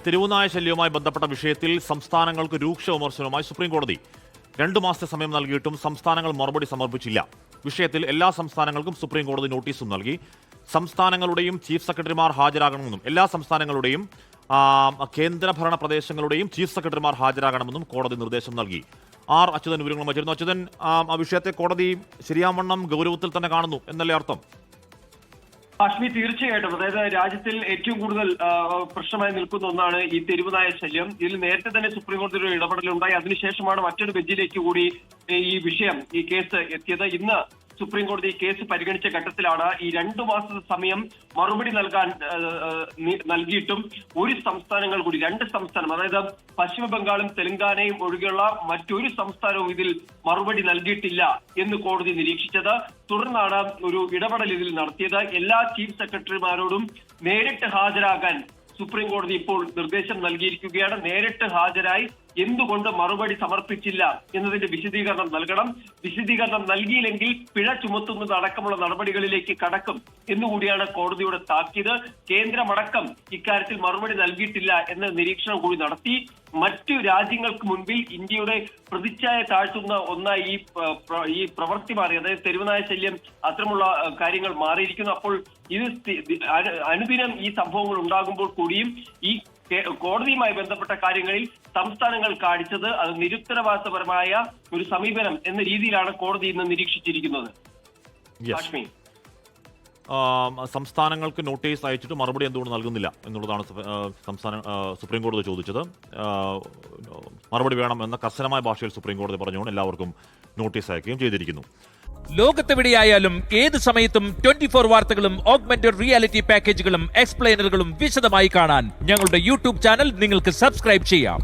തിരുവനായ ശല്യവുമായി ബന്ധപ്പെട്ട വിഷയത്തിൽ സംസ്ഥാനങ്ങൾക്ക് രൂക്ഷ വിമർശനവുമായി സുപ്രീംകോടതി 2 മാസത്തെ സമയം നൽകിയിട്ടും സംസ്ഥാനങ്ങൾ മറുപടി സമർപ്പിച്ചില്ല. വിഷയത്തിൽ എല്ലാ സംസ്ഥാനങ്ങൾക്കും സുപ്രീംകോടതി നോട്ടീസും നൽകി. സംസ്ഥാനങ്ങളുടെയും ചീഫ് സെക്രട്ടറിമാർ ഹാജരാകണമെന്നും എല്ലാ സംസ്ഥാനങ്ങളുടെയും കേന്ദ്രഭരണ പ്രദേശങ്ങളുടെയും ചീഫ് സെക്രട്ടറിമാർ ഹാജരാകണമെന്നും കോടതി നിർദ്ദേശം നൽകി. ആർ അച്യുതൻ വിവരങ്ങൾ വച്ചിരുന്നു. അച്യുതൻ, ആ വിഷയത്തെ കോടതി ശരിയാവണ്ണം ഗൗരവത്തിൽ തന്നെ കാണുന്നു എന്നല്ലേ അർത്ഥം? കാശ്മീർ തീർച്ചയായിട്ടും, അതായത് രാജ്യത്തിൽ ഏറ്റവും കൂടുതൽ പ്രശ്നമായി നിൽക്കുന്ന ഒന്നാണ് ഈ തെരുവുനായ ശല്യം. ഇതിൽ നേരത്തെ തന്നെ സുപ്രീംകോടതിയുടെ ഇടപെടലുണ്ടായി. അതിനുശേഷമാണ് മറ്റൊരു ബെഞ്ചിലേക്ക് കൂടി ഈ കേസ് എത്തിയത്. ഇന്ന് സുപ്രീം കോടതി കേസ് പരിഗണിച്ച ഘട്ടത്തിലാണ് ഈ 2 മാസത്തെ സമയം മറുപടി നൽകിയിട്ടും ഒരു സംസ്ഥാനങ്ങൾ കൂടി 2 സംസ്ഥാനം, അതായത് പശ്ചിമ ബംഗാളും തെലങ്കാനയും ഒഴികെയുള്ള മറ്റൊരു സംസ്ഥാനവും ഇതിൽ മറുപടി നൽകിയിട്ടില്ല എന്ന് കോടതി നിരീക്ഷിച്ചത്. തുടർന്നാണ് ഒരു ഇടപെടൽ ഇതിൽ നടത്തിയത്. എല്ലാ ചീഫ് സെക്രട്ടറിമാരോടും നേരിട്ട് ഹാജരാകാൻ സുപ്രീം കോടതി ഇപ്പോൾ നിർദ്ദേശം നൽകിയിരിക്കുകയാണ്. നേരിട്ട് ഹാജരായി എന്തുകൊണ്ട് മറുപടി സമർപ്പിച്ചില്ല എന്നതിന്റെ വിശദീകരണം നൽകണം. വിശദീകരണം നൽകിയില്ലെങ്കിൽ പിഴ ചുമത്തുന്നത് അടക്കമുള്ള നടപടികളിലേക്ക് കടക്കും എന്നുകൂടിയാണ് കോടതിയുടെ താക്കീത്. കേന്ദ്രമടക്കം ഇക്കാര്യത്തിൽ മറുപടി നൽകിയിട്ടില്ല എന്ന നിരീക്ഷണം കൂടി നടത്തി. മറ്റു രാജ്യങ്ങൾക്ക് മുൻപിൽ ഇന്ത്യയുടെ പ്രതിച്ഛായ താഴ്ത്തുന്ന ഒന്നായി ഈ പ്രവൃത്തി മാറി, അതായത് തെരുവുനായ ശല്യം അത്തരമുള്ള കാര്യങ്ങൾ മാറിയിരിക്കുന്നു. അപ്പോൾ ഇത് അനുദിനം ഈ സംഭവങ്ങൾ ഉണ്ടാകുമ്പോൾ കൂടിയും ഈ കോടതിയുമായി ബന്ധപ്പെട്ട കാര്യങ്ങളിൽ സംസ്ഥാനങ്ങൾ കാണിച്ചത് അത് നിരുത്തരവാദിത്തപരമായ ഒരു സമീപനം എന്ന രീതിയിലാണ് കോടതി ഇന്ന് നിരീക്ഷിച്ചിരിക്കുന്നത്. സംസ്ഥാനങ്ങൾക്ക് നോട്ടീസ് അയച്ചിട്ട് മറുപടി എന്തുകൊണ്ട് നൽകുന്നില്ല എന്നുള്ളതാണ് സുപ്രീം കോടതി ചോദിച്ചത്. മറുപടി വേണമെന്ന കർശനമായ ഭാഷയിൽ സുപ്രീം കോടതി പറഞ്ഞുകൊണ്ട് എല്ലാവർക്കും നോട്ടീസ് അയക്കുകയും ചെയ്തിരിക്കുന്നു. ലോകത്തെവിടെയായാലും ഏത് സമയത്തും 24 വാർത്തകളും ഓഗ്മെന്റഡ് റിയാലിറ്റി പാക്കേജുകളും എക്സ്പ്ലെയിനറുകളും വിശദമായി കാണാൻ ഞങ്ങളുടെ യൂട്യൂബ് ചാനൽ നിങ്ങൾക്ക് സബ്സ്ക്രൈബ് ചെയ്യാം.